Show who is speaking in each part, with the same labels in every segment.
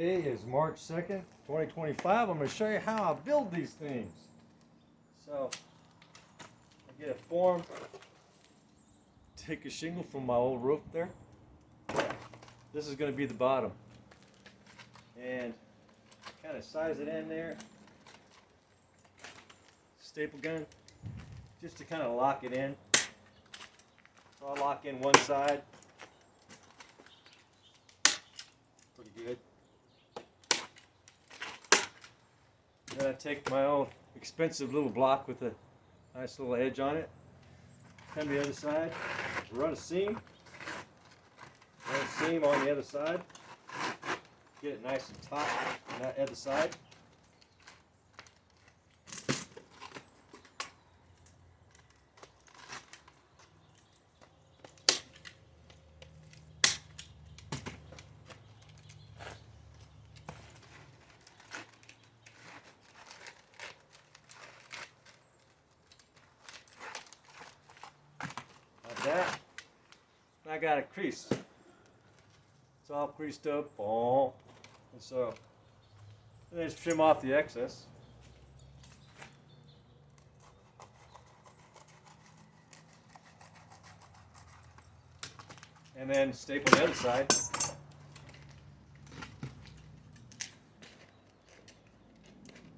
Speaker 1: Today is March 2nd, 2025. I'm going to show you how I build these things. So, I get a form, take a shingle from my old roof there. This is going to be the bottom. And kind of size it in there. Staple gun, just to kind of lock it in. So I'll lock in one side. Pretty good. Then I take my old expensive little block with a nice little edge on it. Come to the other side, run a seam. Run a seam on the other side. Get it nice and taut on that other side. That, I got a crease. It's all creased up, and so then just trim off the excess. And then staple the other side.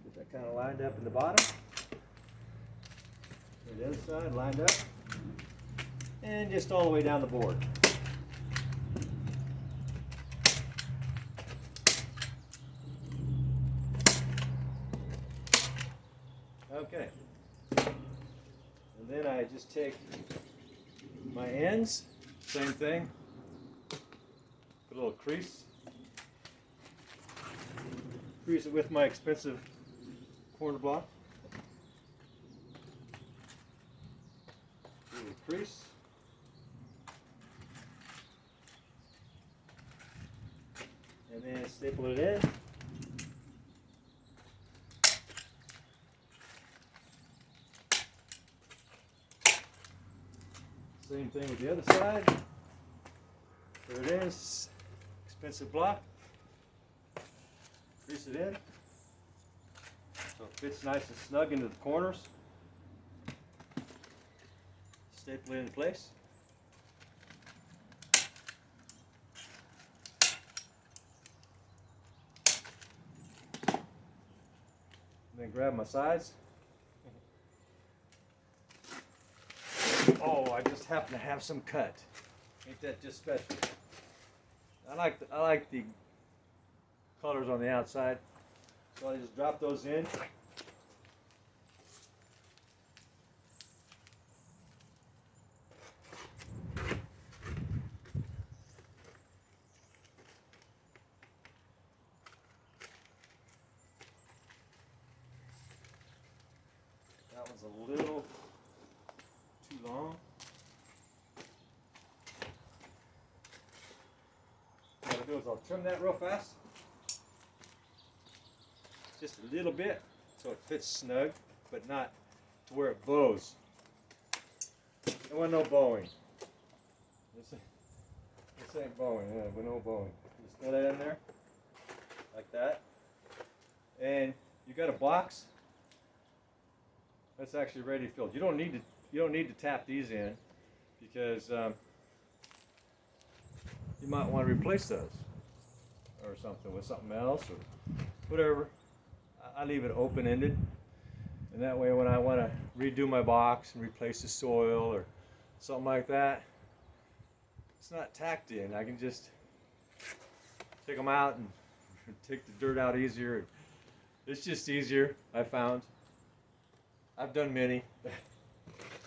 Speaker 1: Get that kind of lined up in the bottom. Get the other side lined up. And just all the way down the board. Okay. And then I just take my ends, same thing, put a little crease. Crease it with my expensive corner block. A little crease. And then staple it in. Same thing with the other side. There it is. Expensive block. Crease it in. So it fits nice and snug into the corners. Staple it in place. Then grab my sides. Oh, I just happen to have some cut. Ain't that just special? I like the colors on the outside, so I just drop those in. That one's a little too long. What I'll do is I'll trim that real fast. Just a little bit so it fits snug, but not to where it bows. There was no bowing. This ain't bowing, yeah, but no bowing. Just throw that in there, like that. And you got a box that's actually ready filled. You don't need to tap these in because you might want to replace those or something with something else or whatever. I leave it open-ended, and that way when I want to redo my box and replace the soil or something like that, it's not tacked in. I can just take them out and take the dirt out easier. It's just easier, I found. I've done many,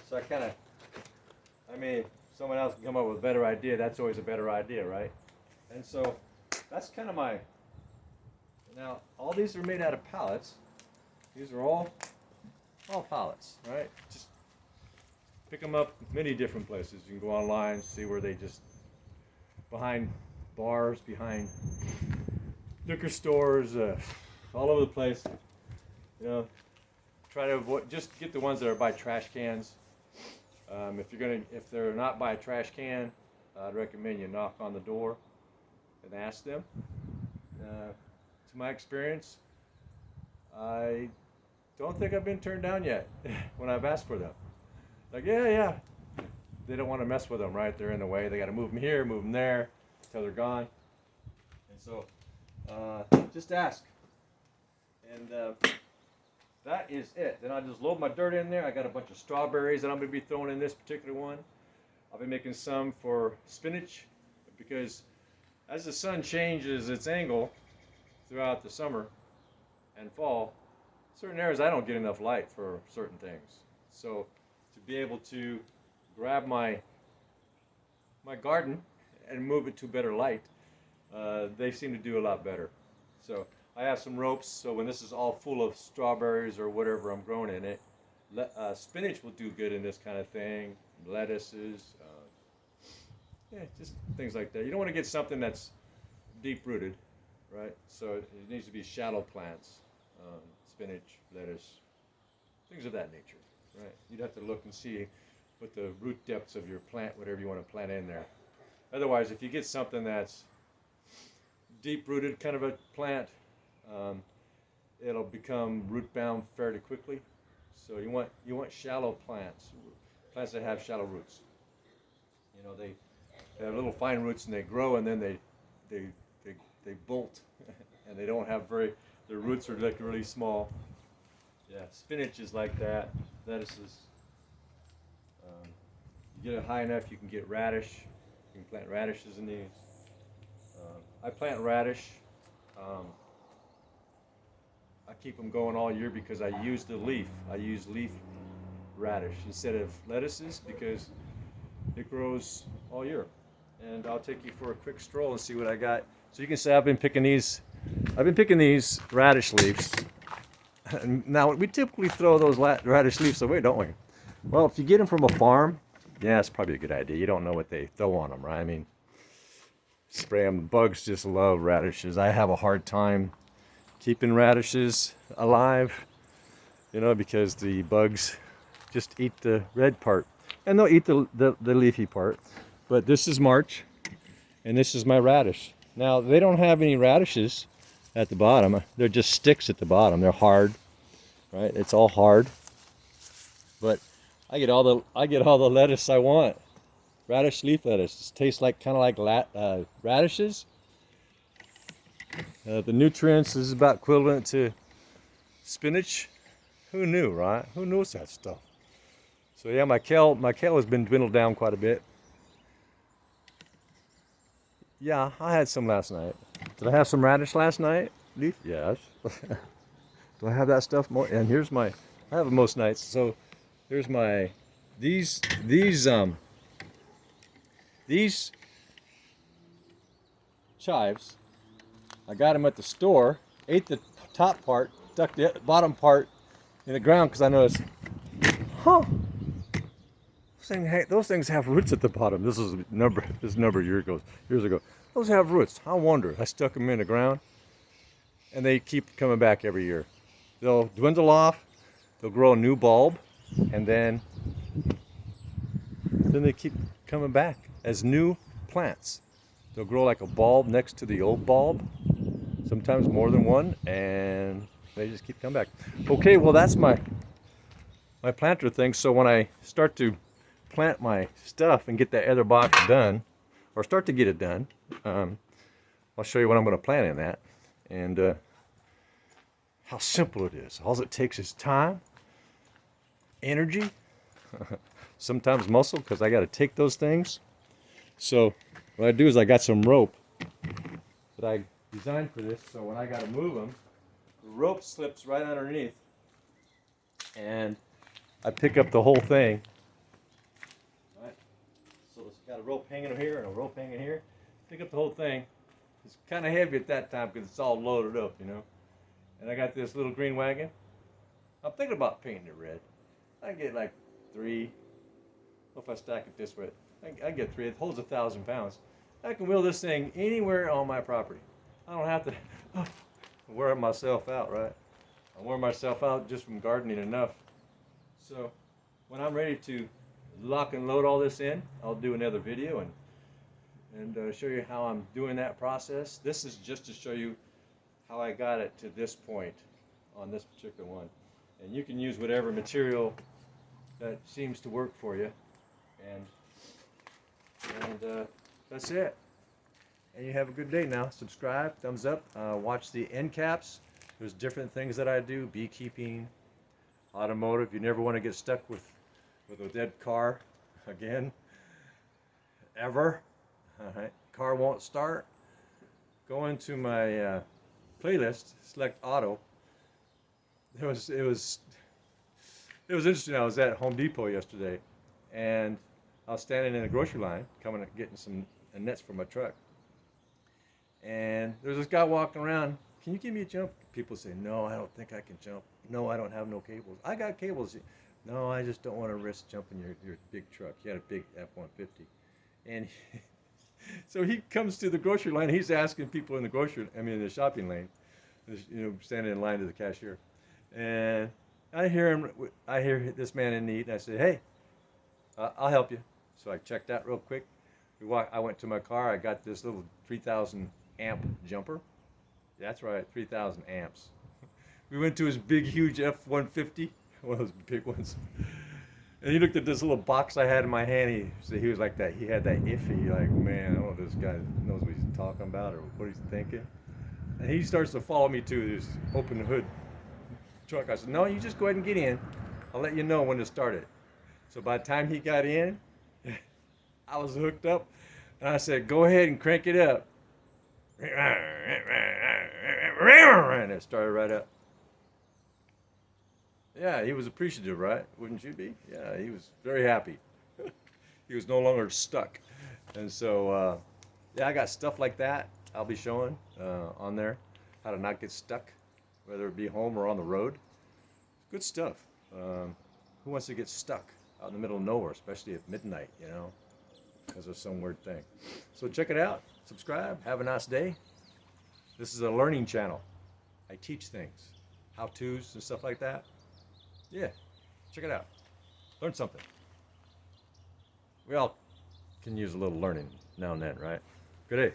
Speaker 1: so I mean, someone else can come up with a better idea. That's always a better idea, right? And so that's kind of my. Now all these are made out of pallets. These are all pallets, right? Just pick them up many different places. You can go online, see where they just behind bars, behind liquor stores, all over the place. You know. Try to avoid, just get the ones that are by trash cans. If they're not by a trash can, I'd recommend you knock on the door and ask them. to my experience, I don't think I've been turned down yet when I've asked for them. Like, yeah. They don't want to mess with them, right? They're in the way. They got to move them here, move them there, until they're gone. And so, just ask. And that is it. Then I just load my dirt in there. I got a bunch of strawberries that I'm going to be throwing in this particular one. I'll be making some for spinach, because as the sun changes its angle throughout the summer and fall, certain areas I don't get enough light for certain things. So to be able to grab my garden and move it to better light, they seem to do a lot better. So I have some ropes, so when this is all full of strawberries or whatever I'm growing in it, spinach will do good in this kind of thing, lettuces, just things like that. You don't want to get something that's deep rooted, right? So it needs to be shallow plants, spinach, lettuce, things of that nature, right? You'd have to look and see what the root depths of your plant, whatever you want to plant in there. Otherwise, if you get something that's deep rooted kind of a plant, it'll become root bound fairly quickly. So you want shallow plants that have shallow roots. You know, they have little fine roots and they grow, and then they bolt and they don't have their roots are like really small. Yeah, spinach is like that. Lettuces. You get it high enough, you can get radish. You can plant radishes in these. I plant radish. I keep them going all year because I use the leaf. I use leaf radish instead of lettuces because it grows all year. And I'll take you for a quick stroll and see what I got. So you can say I've been picking these radish leaves. Now we typically throw those radish leaves away, don't we? Well, if you get them from a farm, yeah, it's probably a good idea. You don't know what they throw on them, right? I mean, spray them. Bugs just love radishes. I have a hard time keeping radishes alive, you know, because the bugs just eat the red part, and they'll eat the leafy part. But this is March, and this is my radish. Now they don't have any radishes at the bottom. They're just sticks at the bottom. They're hard, right? It's all hard. But I get all the lettuce I want. Radish leaf lettuce. It tastes like kind of like radishes. The nutrients is about equivalent to spinach. Who knew, right? Who knows that stuff? So yeah, my kale has been dwindled down quite a bit. Yeah, I had some last night. Did I have some radish last night? Leaf? Yes. Do I have that stuff more? And here's I have it most nights. So here's these chives. I got them at the store. Ate the top part, stuck the bottom part in the ground because I noticed, those things have roots at the bottom. This is a number of years ago. Those have roots. I wonder. I stuck them in the ground, and they keep coming back every year. They'll dwindle off. They'll grow a new bulb, and then they keep coming back as new plants. They'll grow like a bulb next to the old bulb, sometimes more than one, and they just keep coming back. Okay, well that's my planter thing. So when I start to plant my stuff and get that other box done, or start to get it done, I'll show you what I'm going to plant in that, and how simple it is. All it takes is time, energy, sometimes muscle, because I got to take those things. So what I do is I got some rope that I designed for this, so when I got to move them, the rope slips right underneath, and I pick up the whole thing. Right? So it's got a rope hanging here and a rope hanging here. Pick up the whole thing. It's kind of heavy at that time because it's all loaded up, you know. And I got this little green wagon. I'm thinking about painting it red. I get like 3. If I stack it this way, I get 3. It holds 1,000 pounds. I can wheel this thing anywhere on my property. I don't have to wear myself out, right? I wear myself out just from gardening enough. So when I'm ready to lock and load all this in, I'll do another video and show you how I'm doing that process. This is just to show you how I got it to this point on this particular one. And you can use whatever material that seems to work for you. And that's it. And you have a good day now. Subscribe, thumbs up, watch the end caps. There's different things that I do, beekeeping, automotive. You never want to get stuck with a dead car again, ever. All right. Car won't start. Go into my playlist, select auto. It was interesting. I was at Home Depot yesterday, and I was standing in the grocery line, coming and getting some nets for my truck. And there's this guy walking around. Can you give me a jump? People say, no, I don't think I can jump. No, I don't have no cables. I got cables. No, I just don't want to risk jumping your big truck. He had a big F-150. And so he comes to the grocery line. He's asking people in the shopping lane, standing in line to the cashier. And I hear this man in need. And I said, hey, I'll help you. So I checked out real quick. I went to my car. I got this little 3,000 amp jumper. That's right, 3,000 amps. We went to his big, huge F-150, one of those big ones. And he looked at this little box I had in my hand. He was like that. He had that iffy, like, man, I don't know if this guy knows what he's talking about or what he's thinking. And he starts to follow me to this open hood truck. I said, no, you just go ahead and get in. I'll let you know when to start it. So by the time he got in, I was hooked up. And I said, go ahead and crank it up. And it started right up. Yeah, he was appreciative, right? Wouldn't you be? Yeah, he was very happy. He was no longer stuck. And so, yeah, I got stuff like that I'll be showing on there. How to not get stuck, whether it be home or on the road. Good stuff. Who wants to get stuck out in the middle of nowhere, especially at midnight, because of some weird thing. So check it out. Subscribe. Have a nice day. This is a learning channel. I teach things, how-tos and stuff like that. Yeah, check it out. Learn something. We all can use a little learning now and then, right? Good day.